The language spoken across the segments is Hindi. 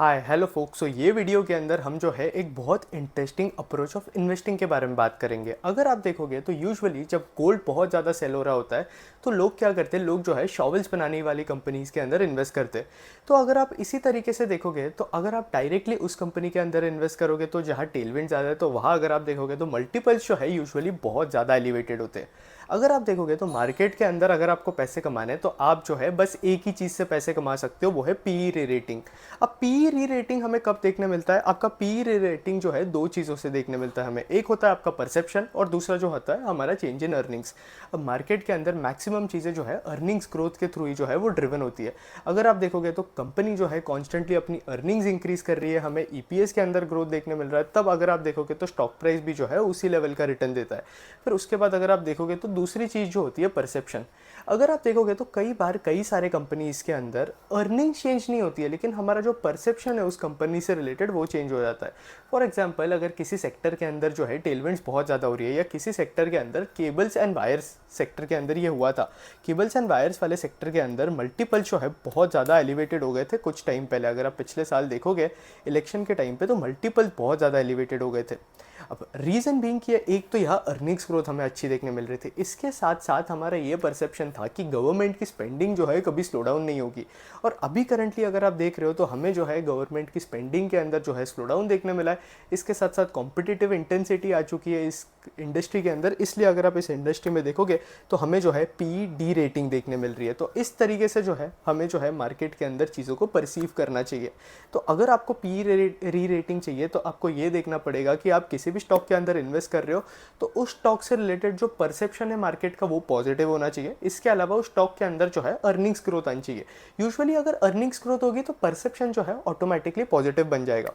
Hi hello focus. सो ये वीडियो के अंदर हम जो है एक बहुत इंटरेस्टिंग अप्रोच ऑफ इन्वेस्टिंग के बारे में बात करेंगे। अगर आप देखोगे तो यूजुअली जब गोल्ड बहुत ज़्यादा सेल हो रहा होता है तो लोग क्या करते हैं, लोग जो है शॉवल्स बनाने वाली कंपनीज के अंदर इन्वेस्ट करते हैं। तो अगर आप इसी तरीके से देखोगे तो अगर आप डायरेक्टली उस कंपनी के अंदर इन्वेस्ट करोगे तो जहाँ टेलविंड ज़्यादा है तो वहाँ अगर आप देखोगे तो मल्टीपल्स जो है यूजुअली बहुत ज़्यादा एलिवेटेड होते हैं। अगर आप देखोगे तो मार्केट के अंदर अगर आपको पैसे कमाने हैं तो आप जो है बस एक ही चीज़ से पैसे कमा सकते हो, वो है पी री रेटिंग। अब पी री रेटिंग हमें कब देखने मिलता है? आपका पी री रेटिंग जो है दो चीज़ों से देखने मिलता है हमें। एक होता है आपका परसेप्शन और दूसरा जो होता है हमारा चेंज इन अर्निंग्स। अब मार्केट के अंदर मैक्सिमम चीज़ें जो है अर्निंग्स ग्रोथ के थ्रू ही जो है वो ड्रिवन होती है। अगर आप देखोगे तो कंपनी जो है कॉन्स्टेंटली अपनी अर्निंग्स इंक्रीज कर रही है, हमें ईपीएस के अंदर ग्रोथ देखने मिल रहा है, तब अगर आप देखोगे तो स्टॉक प्राइस भी जो है उसी लेवल का रिटर्न देता है। फिर उसके बाद अगर आप देखोगे तो दूसरी चीज़ जो होती है परसेप्शन। अगर आप देखोगे तो कई बार कई सारे कंपनीज के अंदर अर्निंग चेंज नहीं होती है, लेकिन हमारा जो परसेप्शन है उस कंपनी से रिलेटेड वो चेंज हो जाता है। फॉर एग्जांपल, अगर किसी सेक्टर के अंदर जो है टेलविंड्स बहुत ज़्यादा हो रही है, या किसी सेक्टर के अंदर केबल्स एंड वायर्स सेक्टर के अंदर ये हुआ था, केबल्स एंड वायर्स वाले सेक्टर के अंदर मल्टीपल जो है बहुत ज़्यादा एलिवेटेड हो गए थे कुछ टाइम पहले। अगर आप पिछले साल देखोगे इलेक्शन के टाइम पे तो मल्टीपल बहुत ज़्यादा एलिवेटेड हो गए थे। अब रीज़न बीइंग कि एक तो यहाँ अर्निंग्स ग्रोथ हमें अच्छी देखने मिल रही थी, इसके साथ साथ हमारा ये परसेप्शन था कि गवर्नमेंट की स्पेंडिंग जो है कभी स्लो डाउन नहीं होगी। और अभी करंटली अगर आप देख रहे हो तो हमें जो है गवर्नमेंट की स्पेंडिंग के अंदर जो है स्लो डाउन देखने मिला है। इसके साथ साथ कॉम्पिटिटिव इंटेंसिटी आ चुकी है इस इंडस्ट्री के अंदर, इसलिए अगर आप इस इंडस्ट्री में देखोगे तो हमें जो है पी डी रेटिंग देखने मिल रही है। तो इस तरीके से जो है हमें जो है मार्केट के अंदर चीज़ों को परसीव करना चाहिए। तो अगर आपको पी री रेटिंग चाहिए तो आपको ये देखना पड़ेगा कि आप किसी भी स्टॉक के अंदर इन्वेस्ट कर रहे हो तो उस स्टॉक से रिलेटेड जो परसेप्शन है मार्केट का वो पॉजिटिव होना चाहिए। इसके अलावा उस स्टॉक के अंदर जो है अर्निंग्स ग्रोथ आनी चाहिए। यूजुअली अगर अर्निंग्स ग्रोथ होगी तो परसेप्शन जो है ऑटोमेटिकली पॉजिटिव बन जाएगा।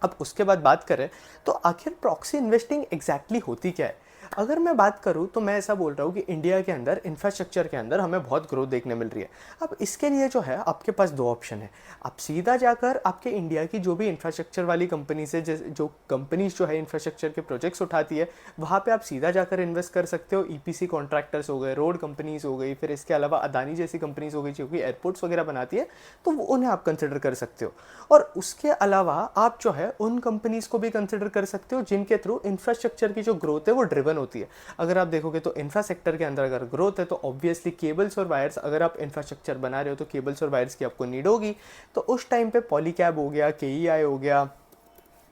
अब उसके बाद बात करें तो आखिर प्रॉक्सी इन्वेस्टिंग एग्जैक्टली होती क्या है? अगर मैं बात करूं तो मैं ऐसा बोल रहा हूं कि इंडिया के अंदर इंफ्रास्ट्रक्चर के अंदर हमें बहुत ग्रोथ देखने मिल रही है। अब इसके लिए जो है आपके पास दो ऑप्शन है। आप सीधा जाकर आपके इंडिया की जो भी इंफ्रास्ट्रक्चर वाली कंपनी से जो कंपनीज जो है इंफ्रास्ट्रक्चर के प्रोजेक्ट्स उठाती है वहाँ पे आप सीधा जाकर इन्वेस्ट कर सकते हो। ईपीसी कॉन्ट्रैक्टर्स हो गए, रोड कंपनीज हो गई, फिर इसके अलावा अदानी जैसी कंपनीज हो गई जो कि एयरपोर्ट्स वगैरह बनाती है, तो उन्हें आप कंसिडर कर सकते हो। और उसके अलावा आप जो है उन कंपनीज को भी कंसिडर कर सकते हो जिनके थ्रू इंफ्रास्ट्रक्चर की जो ग्रोथ है वो ड्रिवन होती है। अगर आप देखोगे तो इंफ्रा सेक्टर के अंदर अगर ग्रोथ है तो ऑब्वियसली केबल्स और वायर्स, अगर आप इंफ्रास्ट्रक्चर बना रहे हो तो केबल्स और वायर्स की आपको नीड होगी। तो उस टाइम पे पॉलीकैब हो गया, केईआई हो गया,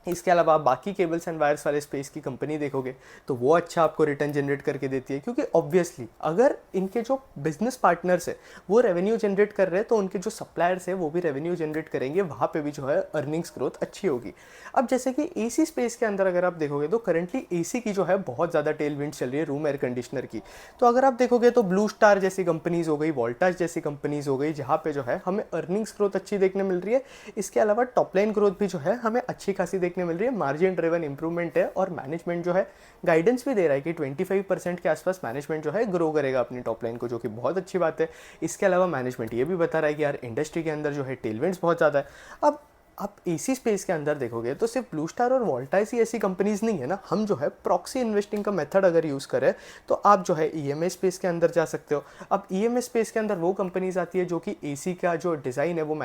इसके अलावा आप बाकी केबल्स एंड वायर्स वाले स्पेस की कंपनी देखोगे तो वो अच्छा आपको रिटर्न जनरेट करके देती है, क्योंकि ऑब्वियसली अगर इनके जो बिजनेस पार्टनर्स है वो रेवेन्यू जनरेट कर रहे हैं तो उनके जो सप्लायर्स है वो भी रेवेन्यू जनरेट करेंगे, वहाँ पे भी जो है अर्निंग्स ग्रोथ अच्छी होगी। अब जैसे कि एसी स्पेस के अंदर अगर आप देखोगे तो करंटली एसी की जो है बहुत ज़्यादा टेल विंड चल रही है, रूम एयर कंडीशनर की। तो अगर आप देखोगे तो ब्लू स्टार जैसी कंपनीज हो गई, वोल्टास जैसी कंपनीज हो गई, जहाँ पे जो है हमें अर्निंग्स ग्रोथ अच्छी देखने मिल रही है। इसके अलावा टॉपलाइन ग्रोथ भी जो है हमें अच्छी खासी देखने मिल रही है, मार्जिन ड्रिवन इंप्रूवमेंट है, और मैनेजमेंट जो है गाइडेंस भी दे रहा है कि 25% के आसपास मैनेजमेंट जो है ग्रो करेगा अपनी टॉप लाइन को, जो कि बहुत अच्छी बात है। इसके अलावा मैनेजमेंट ये भी बता रहा है कि यार इंडस्ट्री के अंदर जो है टेलविंड्स बहुत ज़्यादा है। अब आप एसी स्पेस के अंदर देखोगे तो सिर्फ ब्लू स्टार और वोल्टास ही ऐसी कंपनीज नहीं है ना। हम जो है प्रॉक्सी इन्वेस्टिंग का मेथड अगर यूज़ करें तो आप जो है ईएमएस स्पेस के अंदर जा सकते हो। अब ईएमएस स्पेस के अंदर वो कंपनीज आती है जो कि एसी का जो डिज़ाइन है वो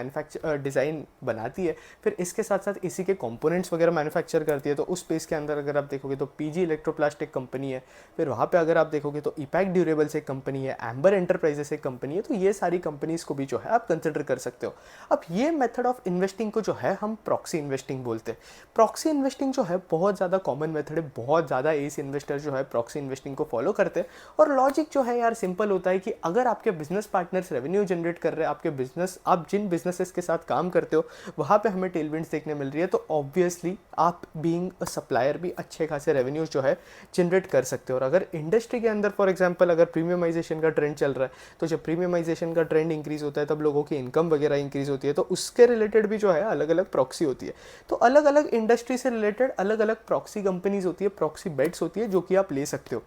डिज़ाइन बनाती है, फिर इसके साथ साथ एसी के कंपोनेंट्स वगैरह मैन्युफैक्चर करती है। तो उस स्पेस के अंदर अगर आप देखोगे तो पीजी इलेक्ट्रोप्लास्टिक कंपनी है, फिर वहाँ पे अगर आप देखोगे तो इपैक ड्यूरेबल्स एक कंपनी है, एम्बर एंटरप्राइजेस एक कंपनी है। तो ये सारी कंपनीज को भी जो है आप कंसिडर कर सकते हो। अब ये मेथड ऑफ इन्वेस्टिंग को जो है हम प्रॉक्सी इन्वेस्टिंग बोलते हैं। प्रॉक्सी इन्वेस्टिंग जो है बहुत ज़्यादा कॉमन मेथड है, बहुत ज़्यादा एस इन्वेस्टर जो है प्रॉक्सी इन्वेस्टिंग को फॉलो करते हैं। और लॉजिक जो है यार सिंपल होता है कि अगर आपके बिजनेस पार्टनर्स रेवेन्यू जनरेट कर रहे हैं, आपके बिजनेस, आप जिन बिजनेसेस के साथ काम करते हो वहाँ पे हमें टेलविंड्स देखने मिल रही है, तो ऑब्वियसली आप बीइंग अ सप्लायर भी अच्छे खासे रेवेन्यूज जो है जनरेट कर सकते हो। और अगर इंडस्ट्री के अंदर फॉर एग्जांपल अगर प्रीमियमाइजेशन का ट्रेंड चल रहा है, तो जब प्रीमियमाइजेशन का ट्रेंड इंक्रीज होता है तब लोगों की इनकम वगैरह इंक्रीज होती है, तो उसके रिलेटेड भी जो है अलग अलग प्रॉक्सी होती है। तो अलग अलग इंडस्ट्री से रिलेटेड अलग अलग प्रॉक्सी कंपनीज होती है, प्रॉक्सी बेट्स होती है जो कि आप ले सकते हो।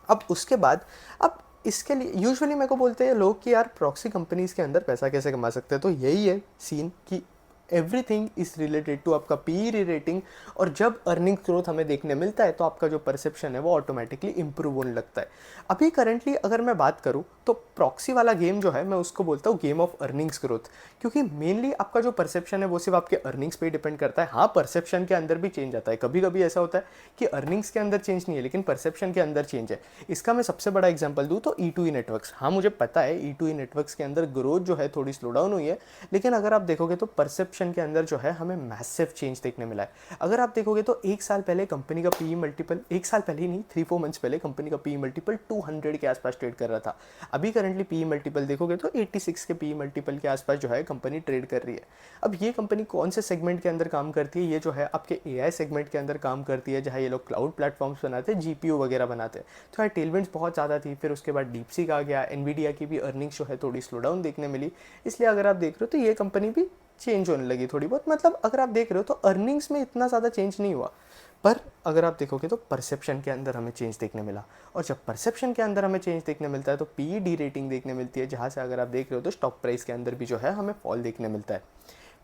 अब उसके बाद अब इसके लिए यूजुअली मेरे को बोलते हैं लोग कि यार प्रॉक्सी कंपनीज के अंदर पैसा कैसे कमा सकते हैं, तो यही है सीन कि एवरीथिंग इज रिलेटेड टू आपका पी रेटिंग। और जब अर्निंग ग्रोथ हमें देखने मिलता है तो आपका जो परसेप्शन है वो ऑटोमेटिकली इंप्रूव होने लगता है। अभी करंटली अगर मैं बात करूँ तो प्रॉक्सी वाला गेम जो है मैं उसको बोलता हूँ गेम ऑफ अर्निंग्स ग्रोथ, क्योंकि मेनली आपका जो परसेप्शन है वो सिर्फ आपके अर्निंग्स पे डिपेंड करता है। हाँ, परसेप्शन के अंदर भी चेंज आता है, कभी कभी ऐसा होता है कि अर्निंग्स के अंदर चेंज नहीं है लेकिन परसेप्शन के अंदर चेंज है। इसका मैं सबसे बड़ा एग्जांपल दूँ तो E2E नेटवर्क्स। हाँ, मुझे पता है E2E नेटवर्क्स के अंदर ग्रोथ जो है थोड़ी स्लो डाउन हुई है, लेकिन अगर आप देखोगे तो परसेप्शन के अंदर जो है हमें मैसिव चेंज देखने मिला है। अगर आप देखोगे तो एक साल पहले कंपनी का पीई मल्टीपल, एक साल पहले ही नहीं, 3-4 मंथ्स पहले कंपनी का पीई मल्टीपल 200 के आसपास ट्रेड कर रहा था। अभी करंटली पीई मल्टीपल देखोगे तो 86 के पीई मल्टीपल के आसपास जो है कंपनी ट्रेड कर रही है। अब ये कंपनी कौन से सेगमेंट के अंदर काम करती है? ये जो है आपके एआई सेगमेंट के अंदर काम करती है, जहाँ ये लोग क्लाउड प्लेटफॉर्म्स बनाते हैं, जीपीयू वगैरह बनाते हैं। तो यार टेलविंड्स बहुत ज़्यादा थी, फिर उसके बाद डीपसीक आ गया, एनवीडिया की भी अर्निंग्स जो है थोड़ी स्लो डाउन देखने मिली। इसलिए अगर आप देख रहे हो तो ये कंपनी भी चेंज होने लगी थोड़ी बहुत। मतलब अगर आप देख रहे हो तो अर्निंग्स में इतना ज़्यादा चेंज नहीं हुआ, पर अगर आप देखोगे तो परसेप्शन के अंदर हमें चेंज देखने मिला। और जब परसेप्शन के अंदर हमें चेंज देखने मिलता है तो पी डी रेटिंग देखने मिलती है, जहाँ से अगर आप देख रहे हो तो स्टॉक प्राइस के अंदर भी जो है हमें फॉल देखने मिलता है।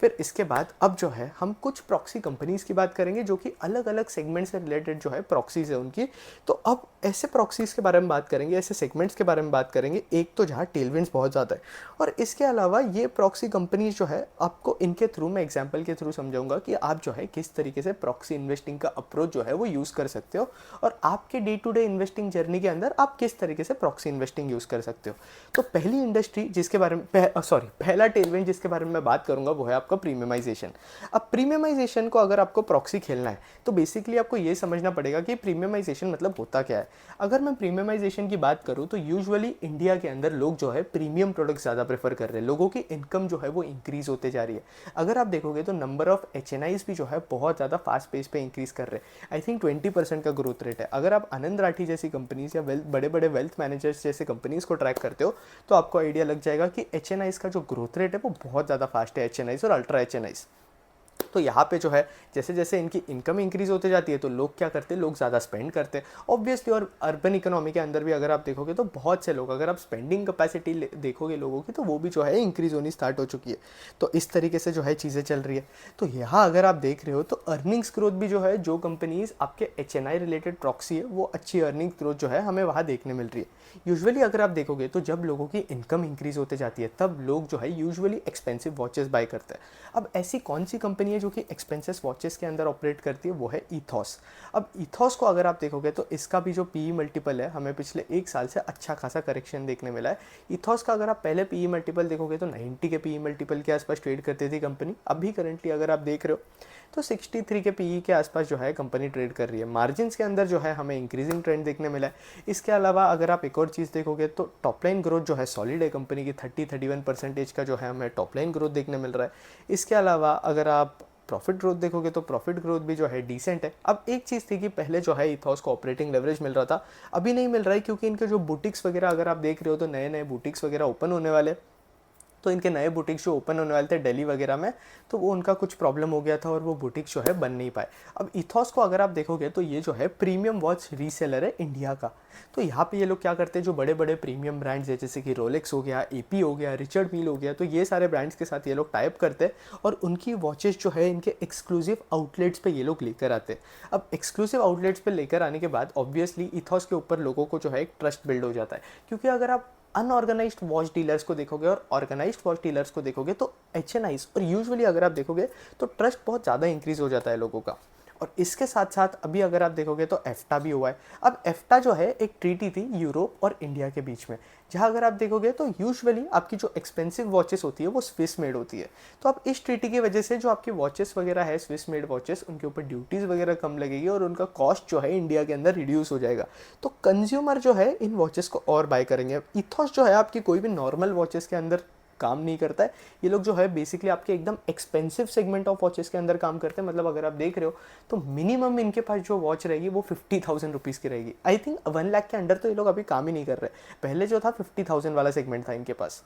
फिर इसके बाद अब जो है हम कुछ प्रॉक्सी कंपनीज़ की बात करेंगे जो कि अलग अलग सेगमेंट से रिलेटेड जो है प्रॉक्सीज है उनकी। तो अब ऐसे प्रॉक्सीज के बारे में बात करेंगे, ऐसे सेगमेंट्स के बारे में बात करेंगे, एक तो जहाँ टेलविंड्स बहुत ज़्यादा है, और इसके अलावा ये प्रॉक्सी कंपनीज जो है आपको इनके थ्रू मैं एग्जाम्पल के थ्रू समझाऊंगा कि आप जो है किस तरीके से प्रॉक्सी इन्वेस्टिंग का अप्रोच जो है वो यूज़ कर सकते हो, और आपके day to day investing journey के अंदर आप किस तरीके से प्रॉक्सी इन्वेस्टिंग यूज़ कर सकते हो। तो पहली इंडस्ट्री जिसके बारे में पहला टेलविंड जिसके बारे में मैं बात करूंगा वो है आपका प्रीमियमाइजेशन। अब प्रीमियमाइजेशन को अगर आपको प्रॉक्सी खेलना है तो बेसिकली आपको ये समझना पड़ेगा कि प्रीमियमाइजेशन मतलब होता क्या है। अगर मैं प्रीमियमाइजेशन की बात करूं तो यूजुअली इंडिया के अंदर लोग जो है प्रीमियम प्रोडक्ट्स ज़्यादा प्रेफर कर रहे हैं, लोगों की इनकम जो है वो इंक्रीज होते जा रही है। अगर आप देखोगे तो नंबर ऑफ HNIs भी जो है बहुत ज़्यादा फास्ट पेस पे इंक्रीज कर रहे हैं। आई थिंक 20% का ग्रोथ रेट है। अगर आप आनंद राठी जैसी कंपनीज या बड़े बड़े वेल्थ मैनेजर्स जैसे कंपनीज को ट्रैक करते हो तो आपको आइडिया लग जाएगा कि HNIs का जो ग्रोथ रेट है वो बहुत ज़्यादा फास्ट है, HNIs और अल्ट्रा HNIs। तो यहाँ पे जो है जैसे जैसे इनकी इनकम इंक्रीज होते जाती है तो लोग क्या करते हैं, लोग ज़्यादा स्पेंड करते हैं ऑब्वियसली। और अर्बन इकोनॉमी के अंदर भी अगर आप देखोगे तो बहुत से लोग, अगर आप स्पेंडिंग कैपेसिटी देखोगे लोगों की, तो वो भी जो है इंक्रीज होनी स्टार्ट हो चुकी है। तो इस तरीके से जो है चीज़ें चल रही है। तो यहाँ अगर आप देख रहे हो तो अर्निंग्स ग्रोथ भी जो है, जो कंपनीज आपके HNI रिलेटेड प्रॉक्सी है वो अच्छी अर्निंग्स ग्रोथ जो है हमें वहाँ देखने मिल रही है। यूजुअली अगर आप देखोगे तो जब लोगों की इनकम इंक्रीज होते जाती है तब लोग जो है यूजुअली एक्सपेंसिव वॉचेस बाय करते हैं। अब ऐसी कौन सी कंपनी है जो कि एक्सपेंसिव वॉचेस के अंदर ऑपरेट करती है? वो है ईथॉस। अब ईथॉस को अगर आप देखोगे तो इसका भी जो पीई मल्टीपल है हमें पिछले एक साल से अच्छा खासा करेक्शन देखने मिला है। ईथॉस का अगर आप पहले पीई मल्टीपल देखोगे तो 90 के पीई मल्टीपल के आसपास ट्रेड करती थी कंपनी। अभी करंटली अगर आप देख रहे हो तो 63 के पीई के आसपास जो है कंपनी ट्रेड कर रही है। मार्जिन्स के अंदर जो है हमें इंक्रीजिंग ट्रेंड देखने मिला है। इसके अलावा अगर आप एक और चीज़ देखोगे तो टॉप लाइन ग्रोथ जो है सॉलिड है कंपनी की, 30-31% का जो है हमें टॉप लाइन ग्रोथ देखने मिल रहा है। इसके अलावा अगर आप प्रॉफिट ग्रोथ देखोगे तो प्रॉफिट ग्रोथ भी जो है डिसेंट है। अब एक चीज़ थी कि पहले जो है इथॉस को ऑपरेटिंग लेवरेज मिल रहा था, अभी नहीं मिल रहा है, क्योंकि इनके जो बुटीक्स वगैरह अगर आप देख रहे हो तो नए नए बुटीक्स वगैरह ओपन होने वाले। तो इनके नए बुटीक्स जो ओपन होने वाले थे दिल्ली वगैरह में, तो वो उनका कुछ प्रॉब्लम हो गया था और वो बुटीक्स जो है बन नहीं पाए। अब इथॉस को अगर आप देखोगे तो ये जो है प्रीमियम वॉच रीसेलर है इंडिया का। तो यहाँ पे ये लोग क्या करते हैं, जो बड़े बड़े प्रीमियम ब्रांड्स है जैसे कि रोलेक्स हो गया, AP हो गया, रिचर्ड मील हो गया, तो ये सारे ब्रांड्स के साथ ये लोग टाइप करते हैं और उनकी वॉचेस जो है इनके एक्सक्लूसिव आउटलेट्स पे ये लोग लेकर आते हैं। अब एक्सक्लूसिव आउटलेट्स पे लेकर आने के बाद ऑब्वियसली इथॉस के ऊपर लोगों को जो है एक ट्रस्ट बिल्ड हो जाता है, क्योंकि अगर आप अनऑर्गेनाइज्ड वॉच डीलर्स को देखोगे और ऑर्गेनाइज्ड वॉच डीलर्स को देखोगे तो HNIs और यूजुअली अगर आप देखोगे तो ट्रस्ट बहुत ज़्यादा इंक्रीज हो जाता है लोगों का। और इसके साथ साथ अभी अगर आप देखोगे तो एफ्टा भी हुआ है। अब एफ्टा जो है एक ट्रीटी थी यूरोप और इंडिया के बीच में, जहाँ अगर आप देखोगे तो यूजुअली आपकी जो एक्सपेंसिव वॉचेस होती है वो स्विस मेड होती है। तो अब इस ट्रीटी की वजह से जो आपकी वॉचेस वगैरह है स्विस मेड वॉचेस, उनके ऊपर ड्यूटीज़ वगैरह कम लगेगी और उनका कॉस्ट जो है इंडिया के अंदर रिड्यूस हो जाएगा। तो कंज्यूमर जो है इन वॉचेस को और बाय करेंगे। इथॉस जो है आपकी कोई भी नॉर्मल वॉचेस के अंदर काम नहीं करता है। ये लोग जो है बेसिकली आपके एकदम एक्सपेंसिव सेगमेंट ऑफ वॉचेस के अंदर काम करते हैं। मतलब अगर आप देख रहे हो तो मिनिमम इनके पास जो वॉच रहेगी वो 50,000 रुपीज़ की रहेगी। आई थिंक 1 लाख के अंडर तो ये लोग अभी काम ही नहीं कर रहे। पहले जो था 50,000 वाला सेगमेंट था इनके पास।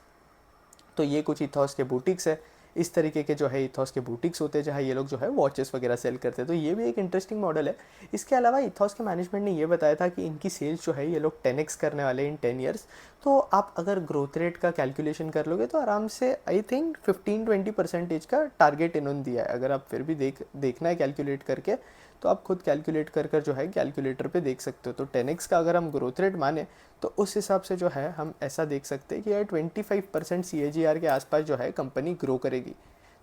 तो ये कुछ इथॉस के बुटीक्स है। इस तरीके के जो है इथॉस के बुटीक्स होते हैं जहाँ ये लोग जो है वॉचेस वगैरह सेल करते हैं। तो ये भी एक इंटरेस्टिंग मॉडल है। इसके अलावा इथॉस के मैनेजमेंट ने ये बताया था कि इनकी सेल्स जो है ये लोग 10x करने वाले इन 10 ईयर्स। तो आप अगर ग्रोथ रेट का कैलकुलेशन कर लोगे तो आराम से आई थिंक 15-20% का टारगेट इन्होंने दिया है। अगर आप फिर भी देखना है कैलकुलेट करके तो आप खुद कैलकुलेट कर कर जो है कैलकुलेटर पे देख सकते हो। तो 10x का अगर हम ग्रोथ रेट माने तो उस हिसाब से जो है हम ऐसा देख सकते हैं कि यार 25% CAGR के आसपास जो है कंपनी ग्रो करेगी।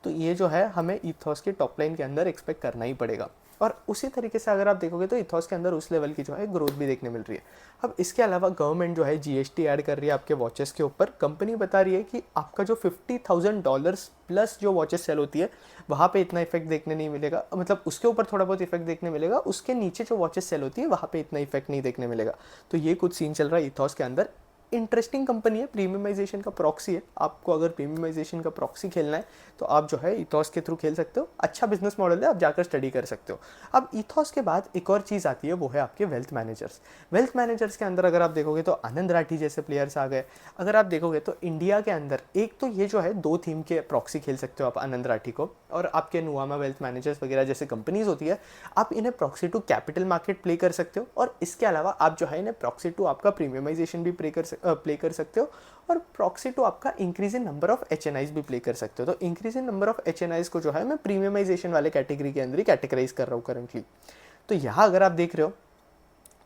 तो ये जो है हमें इथॉस के टॉप लाइन के अंदर एक्सपेक्ट करना ही पड़ेगा। और उसी तरीके से अगर आप देखोगे तो इथॉस के अंदर उस लेवल की जो है ग्रोथ भी देखने मिल रही है। अब इसके अलावा गवर्नमेंट जो है GST ऐड कर रही है आपके वॉचेस के ऊपर। कंपनी बता रही है कि आपका जो $50,000 प्लस जो वॉचेस सेल होती है वहाँ पे इतना इफेक्ट देखने नहीं मिलेगा, मतलब उसके ऊपर थोड़ा बहुत इफेक्ट देखने मिलेगा, उसके नीचे जो वॉचेस सेल होती है वहाँ पे इतना इफेक्ट नहीं देखने मिलेगा। तो ये कुछ सीन चल रहा है इथॉस के अंदर। इंटरेस्टिंग कंपनी है, प्रीमियमाइजेशन का प्रॉक्सी है। आपको अगर प्रीमियमाइजेशन का प्रॉक्सी खेलना है तो आप जो है इथॉस के थ्रू खेल सकते हो। अच्छा बिजनेस मॉडल है, आप जाकर स्टडी कर सकते हो। अब इथॉस के बाद एक और चीज़ आती है, वो है आपके वेल्थ मैनेजर्स। वेल्थ मैनेजर्स के अंदर अगर आप देखोगे तो आनंद राठी जैसे प्लेयर्स आ गए। अगर आप देखोगे तो इंडिया के अंदर एक तो ये जो है 2 थीम के प्रॉक्सी खेल सकते हो आप आनंद राठी को, और आपके नुआमा वेल्थ मैनेजर्स वगैरह जैसे कंपनीज होती है आप इन्हें proxy to capital market play कर सकते हो। और इसके अलावा आप जो है इन्हें प्रॉक्सी टू आपका प्रीमियमाइजेशन भी प्ले कर सकते हो, और प्रॉक्सी टू आपका increase in number of HNIs भी प्ले कर सकते हो। तो increase in number of HNIs को जो है मैं प्रीमियमाइजेशन वाले कैटेगरी के अंदर ही कैटेगराइज कर रहा हूँ करंटली। तो यहाँ अगर आप देख रहे हो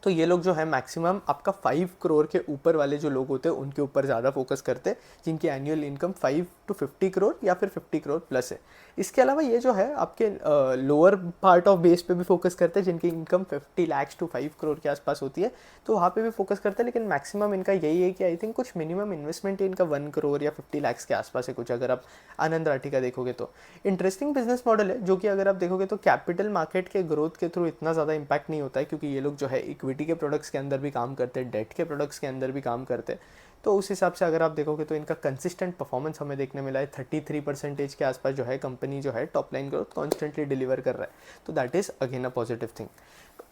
तो ये लोग जो है मैक्सिमम आपका 5 करोड़ के ऊपर वाले जो लोग होते हैं उनके ऊपर ज़्यादा फोकस करते हैं, जिनकी एनुअल इनकम 5 to 50 करोड़ या फिर 50 करोड़ प्लस है। इसके अलावा ये जो है आपके लोअर पार्ट ऑफ बेस पे भी फोकस करते हैं, जिनकी इनकम 50 लाख to 5 करोड़ के आसपास होती है, तो वहाँ पे भी फोकस करते हैं। लेकिन मैक्सिमम इनका यही है कि आई थिंक कुछ मिनिमम इन्वेस्टमेंट इनका 1 करोड़ या 50 लाख के आसपास है कुछ, अगर आप आनंद राठी का देखोगे तो। इंटरेस्टिंग बिजनेस मॉडल है, जो कि अगर आप देखोगे तो कैपिटल मार्केट के ग्रोथ के थ्रू इतना ज़्यादा इंपैक्ट नहीं होता है, क्योंकि ये लोग जो है इक्विटी के प्रोडक्ट्स के अंदर भी काम करते हैं, डेट के प्रोडक्ट्स के अंदर भी काम करते हैं। तो उस हिसाब से अगर आप देखोगे तो इनका कंसिस्टेंट परफॉर्मेंस हमें देखने मिला है। 33% के आसपास जो है कंपनी जो है top line growth constantly deliver कर रहा है। तो that is again a positive thing.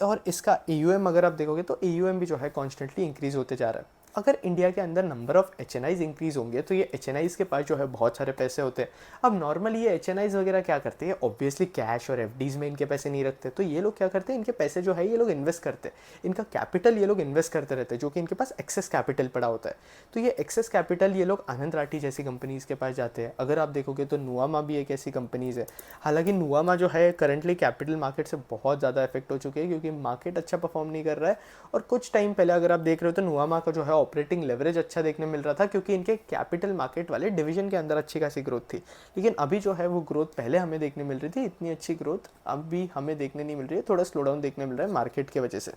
और इसका AUM अगर आप देखोगे तो AUM भी जो है कॉन्स्टेंटली इंक्रीज होते जा रहा है। अगर इंडिया के अंदर नंबर ऑफ HNIs इंक्रीज होंगे तो ये HNIs के पास जो है बहुत सारे पैसे होते हैं। अब नॉर्मली ये HNIs वगैरह क्या करते हैं, ऑब्वियसली कैश और FDs में इनके पैसे नहीं रखते, तो ये लोग क्या करते हैं, इनके पैसे जो है ये लोग इन्वेस्ट करते हैं, इनका कैपिटल ये लोग इन्वेस्ट करते रहते हैं, जो कि इनके पास एक्सेस कैपिटल पड़ा होता है। तो ये एक्सेस कैपिटल ये लोग आनंद राठी जैसी कंपनीज़ के पास जाते हैं। अगर आप देखोगे तो नुआमा भी एक ऐसी कंपनीज़ है। हालांकि नुआमा जो है करंटली कैपिटल मार्केट से बहुत ज़्यादा इफेक्ट हो चुके हैं, क्योंकि मार्केट अच्छा परफॉर्म नहीं कर रहा है। और कुछ टाइम पहले अगर आप देख रहे हो तो नुआमा का जो है ऑपरेटिंग लेवरेज अच्छा देखने मिल रहा था, क्योंकि इनके कैपिटल मार्केट वाले डिवीजन के अंदर अच्छी खासी ग्रोथ थी। लेकिन अभी जो है वो ग्रोथ पहले हमें देखने मिल रही थी, इतनी अच्छी ग्रोथ अब भी हमें देखने नहीं मिल रही है, थोड़ा स्लो डाउन देखने मिल रहा है मार्केट की वजह से।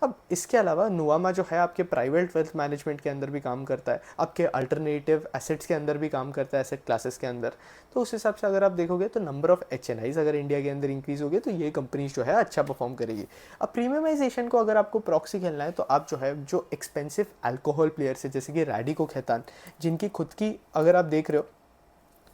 अब इसके अलावा नुआमा जो है आपके प्राइवेट वेल्थ मैनेजमेंट के अंदर भी काम करता है, आपके अल्टरनेटिव एसेट्स के अंदर भी काम करता है, एसेट क्लासेस के अंदर। तो उस हिसाब से अगर आप देखोगे तो नंबर ऑफ HNIs अगर इंडिया के अंदर इंक्रीज होगी तो ये कंपनीज जो है अच्छा परफॉर्म करेगी। अब प्रीमियमाइजेशन को अगर आपको प्रॉक्सी खेलना है तो आप जो है जो एक्सपेंसिव अल्कोहल प्लेयर्स है जैसे कि रैडिको खैतान, जिनकी खुद की अगर आप देख रहे हो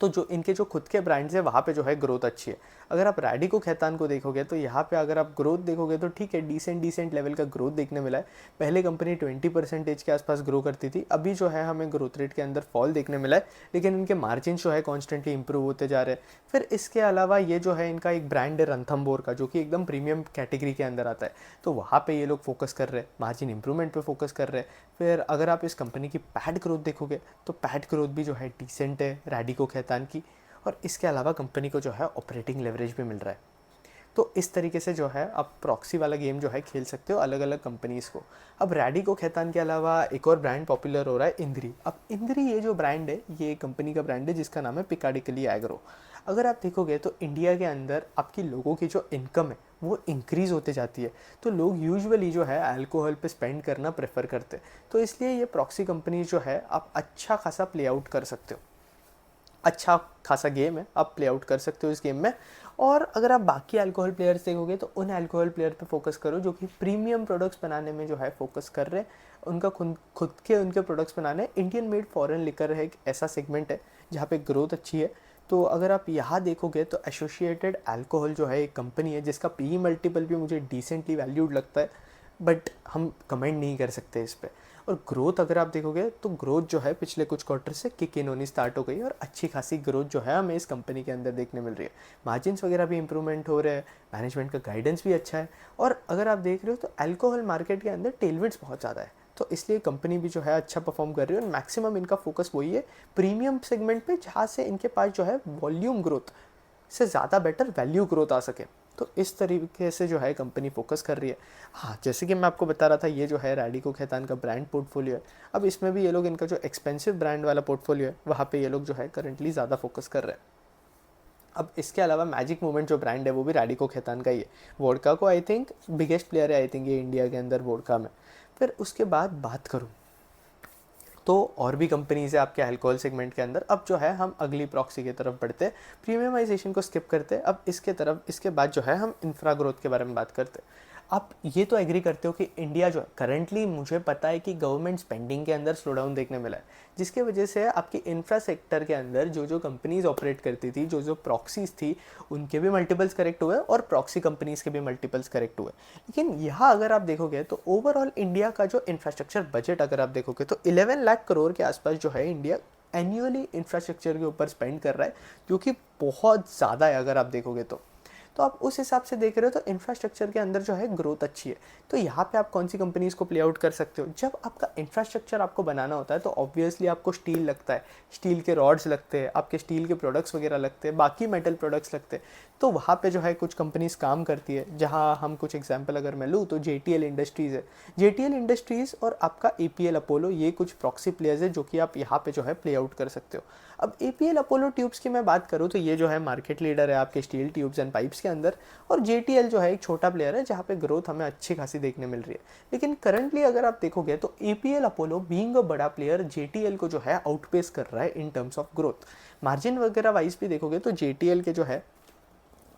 तो जो इनके जो खुद के ब्रांड्स है वहाँ पे जो है ग्रोथ अच्छी है। अगर आप रैडिको खैतान को देखोगे तो यहाँ पे अगर आप ग्रोथ देखोगे तो ठीक है, डिसेंट लेवल का ग्रोथ देखने मिला है। पहले कंपनी 20% के आसपास ग्रो करती थी, अभी जो है हमें ग्रोथ रेट के अंदर फॉल देखने मिला है, लेकिन इनके मार्जिन जो है कॉन्स्टेंटली इंप्रूव होते जा रहे हैं। फिर इसके अलावा ये जो है इनका एक ब्रांड है रणथंबोर का, जो कि एकदम प्रीमियम कैटेगरी के अंदर आता है, तो वहाँ पर ये लोग फोकस कर रहे हैं, मार्जिन इंप्रूवमेंट पर फोकस कर रहे हैं। फिर अगर आप इस कंपनी की पैट ग्रोथ देखोगे तो पैट ग्रोथ भी जो है डिसेंट है रैडिको खैतान की, और इसके अलावा कंपनी को जो है ऑपरेटिंग लेवरेज भी मिल रहा है। तो इस तरीके से जो है आप प्रॉक्सी वाला गेम जो है खेल सकते हो अलग अलग कंपनीज़ को। अब रैडिको खैतान के अलावा एक और ब्रांड पॉपुलर हो रहा है इंद्री। अब इंद्री ये जो ब्रांड है ये कंपनी का ब्रांड है जिसका नाम है पिकाडिकली एग्रो। अगर आप देखोगे तो इंडिया के अंदर आपकी लोगों की जो इनकम है वो इंक्रीज़ होते जाती है, तो लोग यूजुअली जो है अल्कोहल पे स्पेंड करना प्रेफर करते हैं। तो इसलिए ये प्रॉक्सी कंपनी जो है आप अच्छा खासा प्ले आउट कर सकते हो, अच्छा खासा गेम है, आप प्ले आउट कर सकते हो इस गेम में। और अगर आप बाकी अल्कोहल प्लेयर्स देखोगे तो उन अल्कोहल प्लेयर पे फोकस करो जो कि प्रीमियम प्रोडक्ट्स बनाने में जो है फोकस कर रहे हैं, उनका खुद के उनके प्रोडक्ट्स बनाने। इंडियन मेड फॉरेन लिकर है एक ऐसा सेगमेंट है जहाँ पे ग्रोथ अच्छी है। तो अगर आप यहाँ देखोगे तो एसोसिएटेड अल्कोहल जो है एक कंपनी है जिसका PE मल्टीपल भी मुझे डिसेंटली वैल्यूड लगता है। बट हम कमेंट नहीं कर सकते इस पे। और ग्रोथ अगर आप देखोगे तो ग्रोथ जो है पिछले कुछ क्वार्टर से किक इन होनी स्टार्ट हो गई है और अच्छी खासी ग्रोथ जो है हमें इस कंपनी के अंदर देखने मिल रही है। मार्जिन्स वगैरह भी इंप्रूवमेंट हो रहे हैं, मैनेजमेंट का गाइडेंस भी अच्छा है। और अगर आप देख रहे हो तो अल्कोहल मार्केट के अंदर टेलविंड्स बहुत ज़्यादा है, तो इसलिए कंपनी भी जो है अच्छा परफॉर्म कर रही है। और मैक्सिमम इनका फोकस वही है प्रीमियम सेगमेंट पे, जहाँ से इनके पास जो है वॉल्यूम ग्रोथ से ज़्यादा बेटर वैल्यू ग्रोथ आ सके। तो इस तरीके से जो है कंपनी फोकस कर रही है। हाँ, जैसे कि मैं आपको बता रहा था, ये जो है रैडिको खैतान का ब्रांड पोर्टफोलियो है। अब इसमें भी ये लोग इनका जो एक्सपेंसिव ब्रांड वाला पोर्टफोलियो है वहाँ पे ये लोग जो है करंटली ज़्यादा फोकस कर रहे हैं। अब इसके अलावा मैजिक मूवमेंट जो ब्रांड है वो भी रैडिको खैतान का ही है। वोडका को आई थिंक बिगेस्ट प्लेयर है आई थिंक ये इंडिया के अंदर वोडका में। फिर उसके बाद बात करूँ तो और भी कंपनीज है आपके अल्कोहल सेगमेंट के अंदर। अब जो है हम अगली प्रॉक्सी की तरफ बढ़ते हैं, प्रीमियमाइजेशन को स्किप करते। अब इसके बाद जो है हम इंफ्रा ग्रोथ के बारे में बात करते। आप ये तो एग्री करते हो कि इंडिया जो है करंटली, मुझे पता है कि गवर्नमेंट स्पेंडिंग के अंदर स्लो डाउन देखने मिला है, जिसके वजह से आपकी इंफ्रा सेक्टर के अंदर जो जो कंपनीज ऑपरेट करती थी, जो जो प्रॉक्सीज थी, उनके भी मल्टीपल्स करेक्ट हुए और प्रॉक्सी कंपनीज के भी मल्टीपल्स करेक्ट हुए। लेकिन यहाँ अगर आप देखोगे तो ओवरऑल इंडिया का जो इंफ्रास्ट्रक्चर बजट अगर आप देखोगे तो 11 लाख करोड़ के आसपास जो है इंडिया एनुअली इंफ्रास्ट्रक्चर के ऊपर स्पेंड कर रहा है, जो कि बहुत ज़्यादा है अगर आप देखोगे तो आप उस हिसाब से देख रहे हो तो इंफ्रास्ट्रक्चर के अंदर जो है ग्रोथ अच्छी है। तो यहाँ पे आप कौन सी कंपनीज को प्ले आउट कर सकते हो? जब आपका इंफ्रास्ट्रक्चर आपको बनाना होता है तो ऑब्वियसली आपको स्टील लगता है, स्टील के रॉड्स लगते हैं, आपके स्टील के प्रोडक्ट्स वगैरह लगते हैं, बाकी मेटल प्रोडक्ट्स लगते हैं। तो वहाँ पे जो है कुछ कंपनीज काम करती है, जहाँ हम कुछ एग्जाम्पल अगर मैं लूँ तो JTL इंडस्ट्रीज़ है। JTL इंडस्ट्रीज़ और आपका APL अपोलो, ये कुछ प्रॉक्सी प्लेयर्स है जो कि आप यहाँ पे जो है प्ले आउट कर सकते हो। अब APL अपोलो ट्यूब्स की मैं बात करूँ तो ये जो है मार्केट लीडर है आपके स्टील ट्यूब्स एंड पाइप्स के अंदर। और JTL जो है एक छोटा प्लेयर है जहाँ पे ग्रोथ हमें अच्छी खासी देखने मिल रही है। लेकिन करंटली अगर आप देखोगे तो APL अपोलो बीइंग अ बड़ा प्लेयर JTL को जो है आउटपेस कर रहा है in terms of growth. Margin वगैरह वाइज भी देखोगे तो JTL के जो है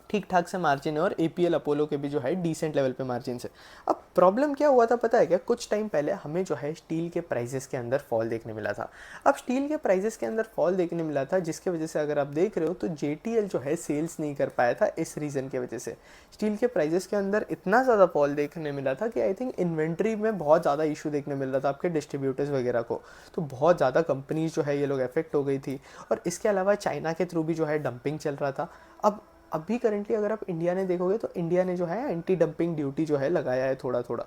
ठीक ठाक से मार्जिन है और APL अपोलो के भी जो है डिसेंट लेवल पे मार्जिन है। अब प्रॉब्लम क्या हुआ था पता है क्या? कुछ टाइम पहले हमें जो है स्टील के प्राइजेस के अंदर फॉल देखने मिला था। अब स्टील के प्राइजेस के अंदर फॉल देखने मिला था, जिसके वजह से अगर आप देख रहे हो तो JTL जो है सेल्स नहीं कर पाया था। इस रीज़न की वजह से स्टील के प्राइजेस के अंदर इतना ज़्यादा फॉल देखने मिला था कि आई थिंक इन्वेंट्री में बहुत ज़्यादा इशू देखने मिल रहा था आपके डिस्ट्रीब्यूटर्स वगैरह को। तो बहुत ज़्यादा कंपनीज जो है ये लोग अफेक्ट हो गई थी। और इसके अलावा चाइना के थ्रू भी जो है डंपिंग चल रहा था। अब अभी करंटली अगर आप इंडिया ने देखोगे तो इंडिया ने जो है एंटी डंपिंग ड्यूटी जो है लगाया है थोड़ा थोड़ा।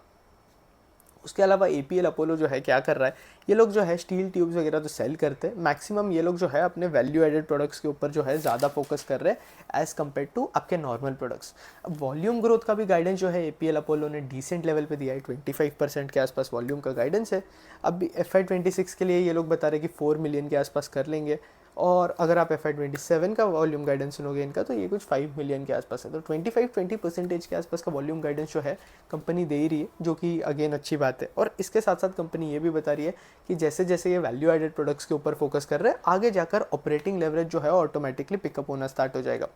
उसके अलावा APL अपोलो जो है क्या कर रहा है, ये लोग जो है स्टील ट्यूब्स वगैरह तो सेल करते हैं, मैक्सिमम ये लोग जो है अपने वैल्यू एडेड प्रोडक्ट्स के ऊपर जो है ज़्यादा फोकस कर रहे हैं एज़ कम्पेयर टू आपके नॉर्मल प्रोडक्ट्स। अब वॉल्यूम ग्रोथ का भी गाइडेंस जो है APL अपोलो ने डिसेंट लेवल पे दिया है, 25% के आसपास वॉल्यूम का गाइडेंस है। अब भी FY26 के लिए ये लोग बता रहे हैं कि 4 मिलियन के आसपास कर लेंगे। और अगर आप FY27 का वॉल्यूम गाइडेंस सुनोगे इनका तो ये कुछ 5 मिलियन के आसपास है। तो 25-20% के आसपास का वॉल्यूम गाइडेंस जो है कंपनी दे ही रही है, जो कि अगेन अच्छी बात है। और इसके साथ साथ कंपनी ये भी बता रही है कि जैसे जैसे ये वैल्यू एडेड प्रोडक्ट्स के ऊपर फोकस कर रहे हैं, आगे जाकर ऑपरेटिंग लेवरेज जो है ऑटोमेटिकली पिकअप होना स्टार्ट हो जाएगा।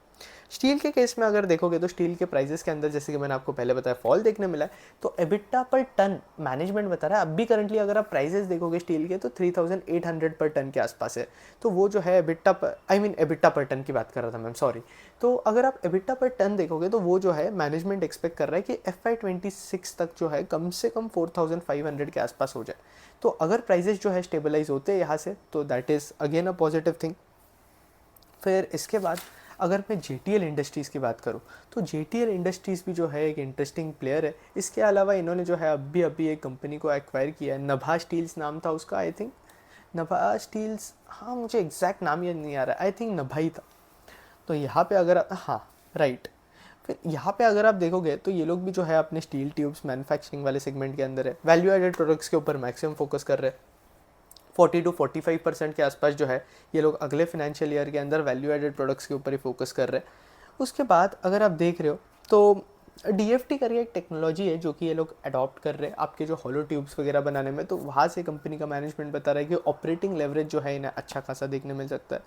स्टील के केस में अगर देखोगे तो स्टील के प्राइजेस के अंदर जैसे कि मैंने आपको पहले बताया फॉल देखने मिला है। तो एबिटा पर टन मैनेजमेंट बता रहा है, अब भी करंटली अगर आप प्राइजेस देखोगे स्टील के तो 3800 पर टन के आसपास है। तो वो जो है एबिटा पर, एबिटा पर टन की बात कर रहा था मैम, सॉरी। तो अगर आप एबिटा पर टन देखोगे तो वो जो है मैनेजमेंट एक्सपेक्ट कर रहा है कि FY26 तक जो है कम से कम 4500 के आसपास हो जाए। तो अगर प्राइजेस जो है स्टेबलाइज होते हैं यहाँ से तो that is again a positive thing. फिर इसके बाद अगर मैं JTL इंडस्ट्रीज़ की बात करूँ तो JTL इंडस्ट्रीज़ भी जो है एक इंटरेस्टिंग प्लेयर है। इसके अलावा इन्होंने जो है अभी एक कंपनी को एक्वायर किया है, नभा स्टील्स नाम था उसका, आई थिंक नभा स्टील्स, हाँ मुझे एग्जैक्ट नाम याद नहीं आ रहा, आई थिंक नभा ही था। तो यहाँ पे अगर हाँ राइट, फिर यहाँ पे अगर आप देखोगे तो ये लोग भी जो है अपने स्टील ट्यूब्स मैन्युफैक्चरिंग वाले सेगमेंट के अंदर है, वैल्यू एडेड प्रोडक्ट्स के ऊपर मैक्सिमम फोकस कर रहे हैं। 40-45% के आसपास जो है ये लोग अगले फाइनेंशियल ईयर के अंदर वैल्यू एडेड प्रोडक्ट्स के ऊपर ही फोकस कर रहे हैं। उसके बाद अगर आप देख रहे हो तो DFT करके एक टेक्नोलॉजी है जो कि ये लोग अडॉप्ट कर रहे हैं आपके जो हॉलो ट्यूब्स वगैरह बनाने में। तो वहाँ से कंपनी का मैनेजमेंट बता रहा है कि ऑपरेटिंग लेवरेज जो है इन्हें अच्छा खासा देखने मिल सकता है।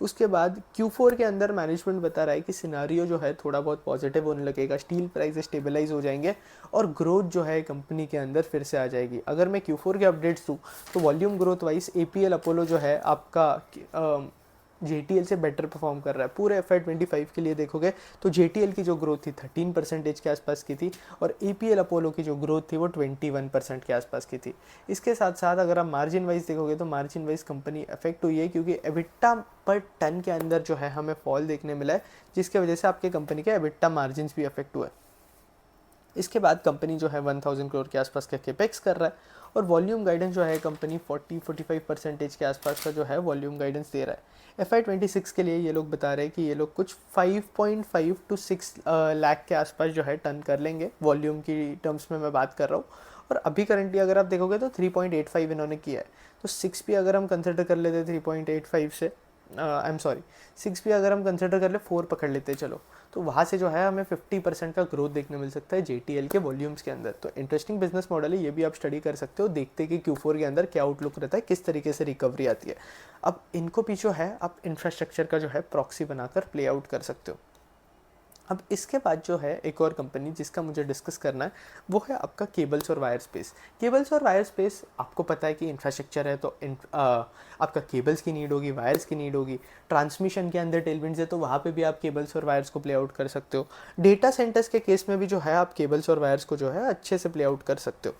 उसके बाद Q4 के अंदर मैनेजमेंट बता रहा है कि सिनारियो जो है थोड़ा बहुत पॉजिटिव होने लगेगा, स्टील प्राइस स्टेबलाइज हो जाएंगे और ग्रोथ जो है कंपनी के अंदर फिर से आ जाएगी। अगर मैं Q4 के अपडेट्स दूँ तो volume growth wise APL Apollo जो है आपका JTL से बेटर परफॉर्म कर रहा है। पूरे FY25 के लिए देखोगे तो JTL की जो ग्रोथ थी 13% के आसपास की थी और APL अपोलो की जो ग्रोथ थी वो 21% के आसपास की थी। इसके साथ साथ अगर आप मार्जिन वाइज देखोगे तो मार्जिन वाइज कंपनी अफेक्ट हुई है, क्योंकि एबिटा पर टन के अंदर जो है हमें फॉल देखने मिला है, जिसकी वजह से आपके कंपनी के एबिटा मार्जिन भी अफेक्ट हुआ है। इसके बाद कंपनी जो है 1000 करोड़ के आसपास का केपेक्स कर रहा है और वॉल्यूम गाइडेंस जो है कंपनी 40-45% के आसपास का जो है वॉल्यूम गाइडेंस दे रहा है। FY26 के लिए ये लोग बता रहे हैं कि ये लोग कुछ 5.5 to 6 लाख के आसपास जो है टन कर लेंगे, वॉल्यूम की टर्म्स में मैं बात कर रहा हूँ। और अभी करंटली अगर आप देखोगे तो 3.85 इन्होंने किया है, तो 6 भी अगर हम कंसिडर कर लेते 3.85 से, आई एम सॉरी 6 भी अगर हम कंसिडर कर ले 4 पकड़ लेते चलो, तो वहाँ से जो है हमें 50% का ग्रोथ देखने मिल सकता है JTL के वॉल्यूम्स के अंदर। तो इंटरेस्टिंग बिजनेस मॉडल है, ये भी आप स्टडी कर सकते हो, देखते हैं कि Q4 के अंदर क्या आउटलुक रहता है, किस तरीके से रिकवरी आती है। अब इनको भी जो है आप इंफ्रास्ट्रक्चर का जो है प्रॉक्सी बनाकर प्ले आउट कर सकते हो। अब इसके बाद जो है एक और कंपनी जिसका मुझे डिस्कस करना है वो है आपका केबल्स और वायर स्पेस। केबल्स और वायर स्पेस आपको पता है कि इंफ्रास्ट्रक्चर है तो आपका केबल्स की नीड होगी, वायर्स की नीड होगी। ट्रांसमिशन के अंदर टेलविंड्स है तो वहाँ पे भी आप केबल्स और वायर्स को प्ले आउट कर सकते हो। डेटा सेंटर्स के केस में भी जो है आप केबल्स और वायर्स को जो है अच्छे से प्ले आउट कर सकते हो।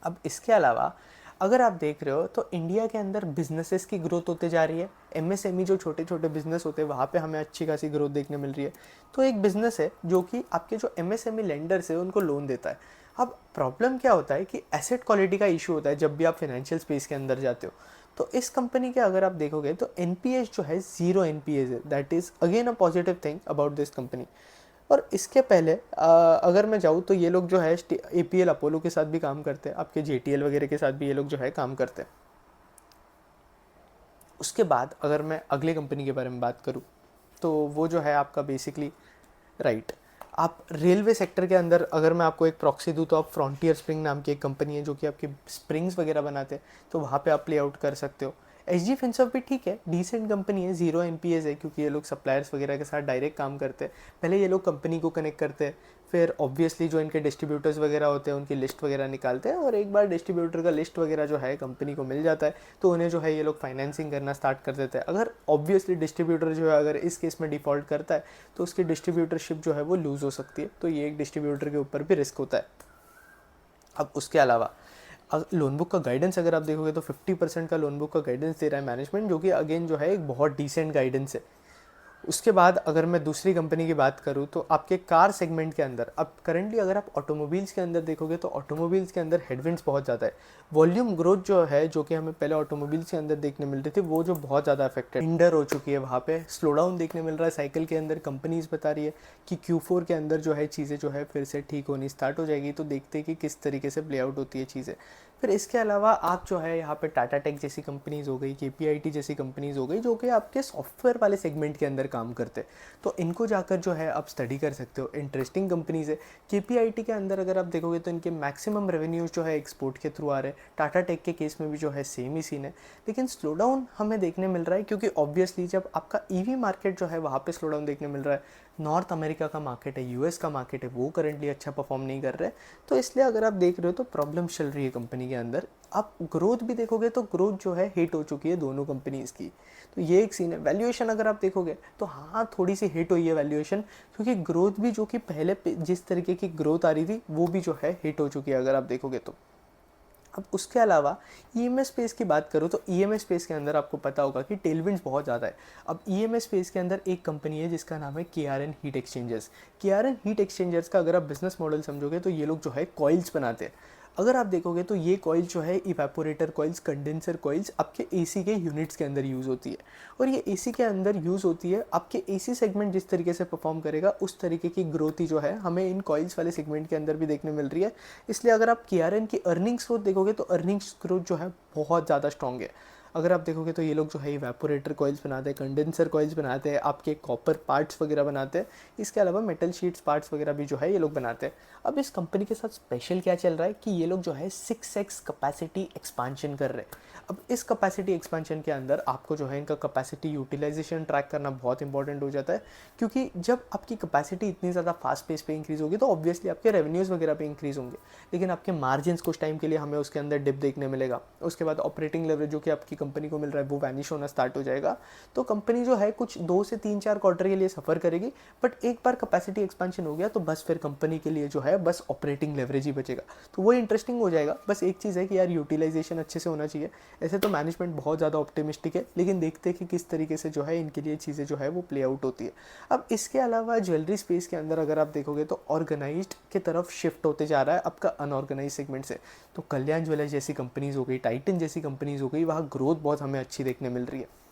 अब इसके अलावा अगर आप देख रहे हो तो इंडिया के अंदर बिजनेसेस की ग्रोथ होते जा रही है। MSME जो छोटे छोटे बिजनेस होते हैं वहाँ पे हमें अच्छी खासी ग्रोथ देखने मिल रही है। तो एक बिजनेस है जो कि आपके जो MSME लेंडर्स है उनको लोन देता है। अब प्रॉब्लम क्या होता है कि एसेट क्वालिटी का इशू होता है जब भी आप फाइनेंशियल स्पेस के अंदर जाते हो। तो इस कंपनी के अगर आप देखोगे तो NPS जो है 0 NPS है, that is again a positive thing about this company. और इसके पहले अगर मैं जाऊँ तो ये लोग जो है APL अपोलो के साथ भी काम करते हैं, आपके JTL वगैरह के साथ भी ये लोग जो है काम करते हैं। उसके बाद अगर मैं अगले कंपनी के बारे में बात करूँ तो वो जो है आपका बेसिकली राइट, आप रेलवे सेक्टर के अंदर अगर मैं आपको एक प्रॉक्सी दूँ तो आप फ्रंटियर स्प्रिंग नाम की एक कंपनी है जो कि आपकी स्प्रिंग्स वगैरह बनाते हैं, तो वहाँ पे आप प्ले आउट कर सकते हो। SG फिनसर्व भी ठीक है, डिसेंट कंपनी है, 0 NPS है, क्योंकि ये लोग सप्लायर्स वगैरह के साथ डायरेक्ट काम करते हैं। पहले ये लोग कंपनी को कनेक्ट करते हैं, फिर ऑब्वियसली जो इनके डिस्ट्रीब्यूटर्स वगैरह होते हैं उनकी लिस्ट वगैरह निकालते हैं, और एक बार डिस्ट्रीब्यूटर का लिस्ट वगैरह जो है कंपनी को मिल जाता है तो उन्हें जो है ये लोग फाइनेंसिंग करना स्टार्ट कर देते हैं। अगर ऑब्वियसली डिस्ट्रीब्यूटर जो है अगर इस केस में डिफ़ॉल्ट करता है तो उसकी डिस्ट्रीब्यूटरशिप जो है वो लूज़ हो सकती है, तो ये एक डिस्ट्रीब्यूटर के ऊपर भी रिस्क होता है। अब उसके अलावा लोन बुक का गाइडेंस अगर आप देखोगे तो 50% का लोन बुक का गाइडेंस दे रहा है मैनेजमेंट, जो कि अगेन जो है एक बहुत डिसेंट गाइडेंस है। उसके बाद अगर मैं दूसरी कंपनी की बात करूँ तो आपके कार सेगमेंट के अंदर अब करंटली अगर आप ऑटोमोबाइल्स के अंदर देखोगे तो ऑटोमोबाइल्स के अंदर हेडविंड्स बहुत ज़्यादा है। वॉल्यूम ग्रोथ जो है जो कि हमें पहले ऑटोमोबाइल्स के अंदर देखने मिल रही थी वो जो बहुत ज़्यादा अफेक्टेड इंडर हो चुकी है, वहाँ पे स्लो डाउन देखने मिल रहा है साइकिल के अंदर। कंपनीज बता रही है कि Q4 के अंदर जो है चीज़ें जो है फिर से ठीक होनी स्टार्ट हो जाएगी, तो देखते हैं कि किस तरीके से प्ले आउट होती है चीज़ें। फिर इसके अलावा आप जो है यहाँ पे टाटा टेक जैसी कंपनीज़ हो गई, KPIT जैसी कंपनीज़ हो गई जो कि आपके सॉफ्टवेयर वाले सेगमेंट के अंदर काम करते हैं, तो इनको जाकर जो है आप स्टडी कर सकते हो। इंटरेस्टिंग कंपनीज़ है। KPIT के अंदर अगर आप देखोगे तो इनके मैक्सिमम रेवेन्यूज जो है एक्सपोर्ट के थ्रू आ रहे हैं। टाटा टेक के केस में भी जो है सेम ही सीन है, लेकिन स्लो डाउन हमें देखने मिल रहा है क्योंकि ऑब्वियसली जब आपका EV मार्केट जो है वहाँ पे स्लो डाउन देखने मिल रहा है। नॉर्थ अमेरिका का मार्केट है, US का मार्केट है, वो करंटली अच्छा परफॉर्म नहीं कर रहे हैं, तो इसलिए अगर आप देख रहे हो तो प्रॉब्लम चल रही है कंपनी के अंदर। आप ग्रोथ भी देखोगे तो ग्रोथ जो है हिट हो चुकी है दोनों कंपनीज़ की, तो ये एक सीन है। वैल्यूएशन अगर आप देखोगे तो हाँ थोड़ी सी हिट हुई है वैल्यूएशन, क्योंकि ग्रोथ भी जो कि पहले जिस तरीके की ग्रोथ आ रही थी वो भी जो है हिट हो चुकी है अगर आप देखोगे तो। अब उसके अलावा EMS स्पेस की बात करूँ तो EMS स्पेस के अंदर आपको पता होगा कि टेलविंड्स बहुत ज़्यादा है। अब EMS स्पेस के अंदर एक कंपनी है जिसका नाम है KRN heat exchangers. KRN heat exchangers का अगर आप बिजनेस मॉडल समझोगे तो ये लोग जो है कॉइल्स बनाते हैं। अगर आप देखोगे तो ये कॉइल जो है इवेपोरेटर कॉइल्स, कंडेंसर कॉइल्स आपके AC के यूनिट्स के अंदर यूज़ होती है, और ये AC के अंदर यूज़ होती है। आपके AC सेगमेंट जिस तरीके से परफॉर्म करेगा उस तरीके की ग्रोथ ही जो है हमें इन कॉइल्स वाले सेगमेंट के अंदर भी देखने मिल रही है। इसलिए अगर आप KRN की अर्निंग्स ग्रोथ देखोगे तो अर्निंग्स ग्रोथ जो है बहुत ज़्यादा स्ट्रॉन्ग है। अगर आप देखोगे तो ये लोग जो है इवेपोरेटर कॉइल्स बनाते हैं, कंडेंसर कॉइल्स बनाते हैं, आपके कॉपर पार्ट्स वगैरह बनाते हैं। इसके अलावा मेटल शीट्स पार्ट्स वगैरह भी जो है ये लोग बनाते हैं। अब इस कंपनी के साथ स्पेशल क्या चल रहा है कि ये लोग जो है 6x कैपेसिटी एक्सपांशन कर रहे हैं। अब इस कैपेसिटी एक्सपांशन के अंदर आपको जो है इनका कैपेसिटी यूटिलाइजेशन ट्रैक करना बहुत इंपॉर्टेंट हो जाता है, क्योंकि जब आपकी कैपेसिटी इतनी ज़्यादा फास्ट पेस पे इंक्रीज़ होगी तो ऑब्वियसली आपके रेवेन्यूज़ वगैरह पे इंक्रीज़ होंगे, लेकिन आपके मार्जिन्स कुछ टाइम के लिए हमें उसके अंदर डिप देखने मिलेगा। उसके बाद ऑपरेटिंग लेवरेज जो कि आपकी कंपनी को मिल रहा है वो वैनिश होना स्टार्ट हो जाएगा। तो कंपनी जो है कुछ 2 से 3-4 क्वार्टर के लिए सफ़र करेगी, बट एक बार कैपेसिटी एक्सपेंशन हो गया तो बस फिर कंपनी के लिए जो है बस ऑपरेटिंग लेवरेज ही बचेगा। तो वो इंटरेस्टिंग हो जाएगा। बस एक चीज़ है कि यार यूटिलाइजेशन अच्छे से होना चाहिए। ऐसे तो मैनेजमेंट बहुत ज़्यादा ऑप्टिमिस्टिक है, लेकिन देखते हैं कि किस तरीके से जो है इनके लिए चीज़ें जो है वो प्ले आउट होती है। अब इसके अलावा ज्वेलरी स्पेस के अंदर अगर आप देखोगे तो ऑर्गेनाइज्ड की तरफ शिफ्ट होते जा रहा है आपका अनऑर्गेनाइज सेगमेंट से। तो कल्याण ज्वेलर्स जैसी कंपनीज हो गई, टाइटन जैसी कंपनीज हो गई, वहाँ ग्रोथ बहुत हमें अच्छी देखने मिल रही है।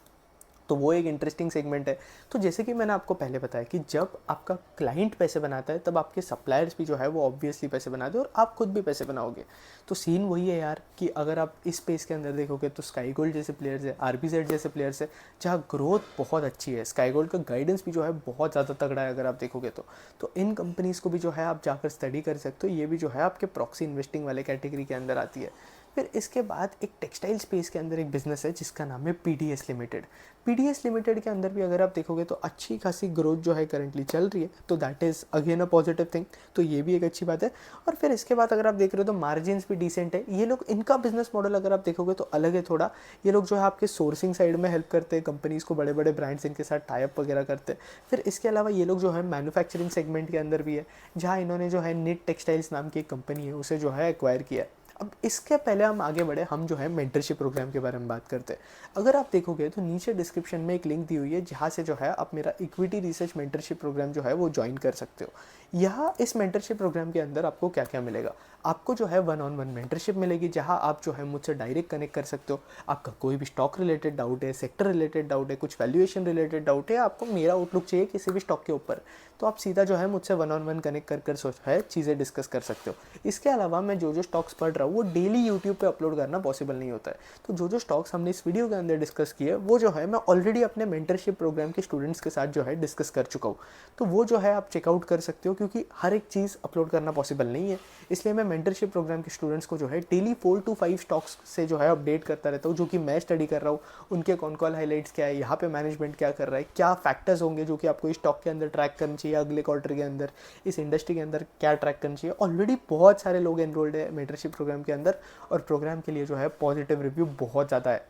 तो वो एक इंटरेस्टिंग सेगमेंट है। तो जैसे कि मैंने आपको पहले बताया कि जब आपका क्लाइंट पैसे बनाता है तब आपके सप्लायर्स भी जो है वो ऑब्वियसली पैसे बनाते हैं और आप खुद भी पैसे बनाओगे। तो सीन वही है यार कि अगर आप इस स्पेस के अंदर देखोगे तो स्काई गोल्ड जैसे प्लेयर्स है, आरबीजेड जैसे प्लेयर्स है, जहाँ ग्रोथ बहुत अच्छी है। स्काई गोल्ड का गाइडेंस भी जो है बहुत ज़्यादा तगड़ा है अगर आप देखोगे तो इन कंपनीज़ को भी जो है आप जाकर स्टडी कर सकते हो। ये भी जो है आपके प्रॉक्सी इन्वेस्टिंग वाले कैटेगरी के अंदर आती है। फिर इसके बाद एक टेक्सटाइल स्पेस के अंदर एक बिज़नेस है जिसका नाम है पीडीएस लिमिटेड। पीडीएस लिमिटेड के अंदर भी अगर आप देखोगे तो अच्छी खासी ग्रोथ जो है करंटली चल रही है, तो that is again a positive thing. तो ये भी एक अच्छी बात है। और फिर इसके बाद अगर आप देख रहे हो तो मार्जिन्स भी डिसेंट है। ये लोग, इनका बिजनेस मॉडल अगर आप देखोगे तो अलग है थोड़ा। ये लोग जो है आपके सोर्सिंग साइड में हेल्प करते हैं कंपनीज़ को, बड़े बड़े ब्रांड्स इनके साथ टाइप वगैरह करते हैं। फिर इसके अलावा ये लोग जो है मैन्युफैक्चरिंग सेगमेंट के अंदर भी है, जहाँ इन्होंने जो है निट टेक्सटाइल्स नाम की एक कंपनी है उसे जो है एक्वायर किया है। अब इसके पहले हम आगे बढ़े, हम जो है मेंटरशिप प्रोग्राम के बारे में बात करते हैं। अगर आप देखोगे तो नीचे डिस्क्रिप्शन में एक लिंक दी हुई है जहाँ से जो है आप मेरा इक्विटी रिसर्च मेंटरशिप प्रोग्राम जो है वो ज्वाइन कर सकते हो। यहाँ इस मेंटरशिप प्रोग्राम के अंदर आपको क्या क्या मिलेगा? आपको जो है 1-on-1 मेंटरशिप मिलेगी, जहाँ आप जो है मुझसे डायरेक्ट कनेक्ट कर सकते हो। आपका कोई भी स्टॉक रिलेटेड डाउट है, सेक्टर रिलेटेड डाउट है, कुछ वैल्यूएशन रिलेटेड डाउट है, आपको मेरा आउटलुक चाहिए किसी भी स्टॉक के ऊपर, तो आप सीधा जो है मुझसे 1-on-1 कनेक्ट कर जो है चीज़ें डिस्कस कर सकते हो। इसके अलावा मैं जो स्टॉक्स पढ़ रहा हूँ वो डेली यूट्यूब पे अपलोड करना पॉसिबल नहीं होता है। तो जो स्टॉक्स हमने इस वीडियो के अंदर डिस्कस किए वो जो है मैं ऑलरेडी अपने मेंटरशिप प्रोग्राम के स्टूडेंट्स के साथ जो है डिस्कस कर चुका हूँ। तो वो जो है आप चेकआउट कर सकते हो, क्योंकि हर एक चीज़ अपलोड करना पॉसिबल नहीं है। इसलिए मैं मेंटरशिप प्रोग्राम के स्टूडेंट्स को जो है डेली 4 to 5 स्टॉक्स से जो है अपडेट करता रहता हूँ, जो कि मैं स्टडी कर रहा हूँ। उनके कौन कौन हाईलाइट्स क्या है, यहाँ पे मैनेजमेंट क्या कर रहा है, क्या फैक्टर्स होंगे जो कि आपको इस स्टॉक के अंदर ट्रैक करना चाहिए, अगले क्वार्टर के अंदर इस इंडस्ट्री के अंदर क्या ट्रैक करना चाहिए। ऑलरेडी बहुत सारे लोग एनरोल्ड है मेंटरशिप प्रोग्राम के अंदर और प्रोग्राम के लिए जो है पॉजिटिव रिव्यू बहुत ज़्यादा है।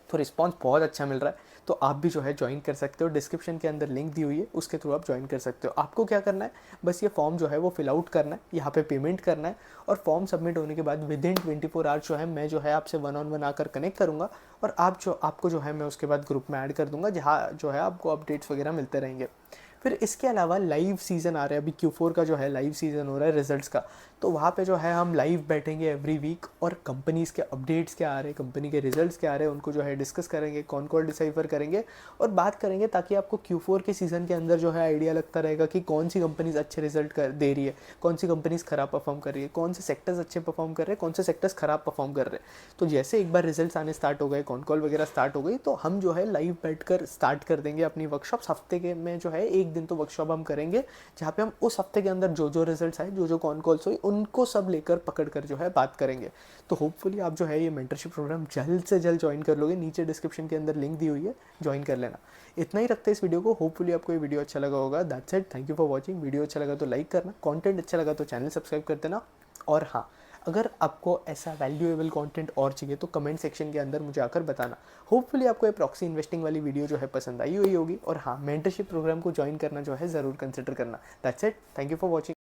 तो रिस्पांस बहुत अच्छा मिल रहा है। तो आप भी जो है ज्वाइन कर सकते हो। डिस्क्रिप्शन के अंदर लिंक दी हुई है, उसके थ्रू आप ज्वाइन कर सकते हो। आपको क्या करना है, बस ये फॉर्म जो है वो फिल आउट करना है, यहाँ पे पेमेंट करना है और फॉर्म सबमिट होने के बाद विद इन 24 आवर्स जो है मैं जो है आपसे 1-on-1 आकर कनेक्ट करूँगा और आपको जो है मैं उसके बाद ग्रुप में ऐड कर दूँगा, जहाँ जो है आपको अपडेट्स वगैरह मिलते रहेंगे। फिर इसके अलावा लाइव सीज़न आ रहा है, अभी Q4 का जो है लाइव सीज़न हो रहा है रिजल्ट्स का। तो वहाँ पे जो है हम लाइव बैठेंगे एवरी वीक और कंपनीज़ के अपडेट्स क्या आ रहे हैं, कंपनी के रिजल्ट्स क्या आ रहे हैं, उनको जो है डिस्कस करेंगे, कौन कौन डिसाइफर करेंगे और बात करेंगे, ताकि आपको Q4 के सीज़न के अंदर जो है आइडिया लगता रहेगा कि कौन सी कंपनीज़ अच्छे रिजल्ट दे रही है, कौन सी कंपनीज़ ख़राब परफॉर्म कर रही है, कौन से सेक्टर्स अच्छे परफॉर्म कर रहे हैं, कौन से सेक्टर्स ख़राब परफॉर्म कर रहे हैं। तो जैसे एक बार रिजल्ट्स आने स्टार्ट हो गए, कॉन कॉल वगैरह स्टार्ट हो गई, तो हम जो है लाइव बैठ कर स्टार्ट कर देंगे अपनी वर्कशॉप्स। हफ्ते के में जो है एक दिन तो वर्कशॉप हम करेंगे, जहाँ पे हम उस हफ्ते के अंदर जो रिजल्ट्स आए, जो कॉन कॉल्स हुई, उनको सब लेकर पकड़ कर जो है बात करेंगे। तो होपफुली आप जो है ये मेंटरशिप प्रोग्राम जल्द से जल्द ज्वाइन कर लोगे। नीचे डिस्क्रिप्शन के अंदर लिंक दी हुई है, ज्वाइन कर लेना। इतना ही रखते हैं इस वीडियो को। होपफुली आपको ये वीडियो अच्छा लगा होगा। That's it, thank you for watching. Video अच्छा लगा तो लाइक करना, कंटेंट अच्छा लगा तो चैनल सब्सक्राइब कर देना। और हाँ, अगर आपको ऐसा वैल्यूएबल कंटेंट और चाहिए तो कमेंट सेक्शन के अंदर मुझे आकर बताना। होपफुली आपको ये प्रॉक्सी इन्वेस्टिंग वाली वीडियो जो है पसंद आई हुई होगी। और हाँ, मेंटरशिप प्रोग्राम को ज्वाइन करना जो है ज़रूर कंसिडर करना। That's it, thank you for watching.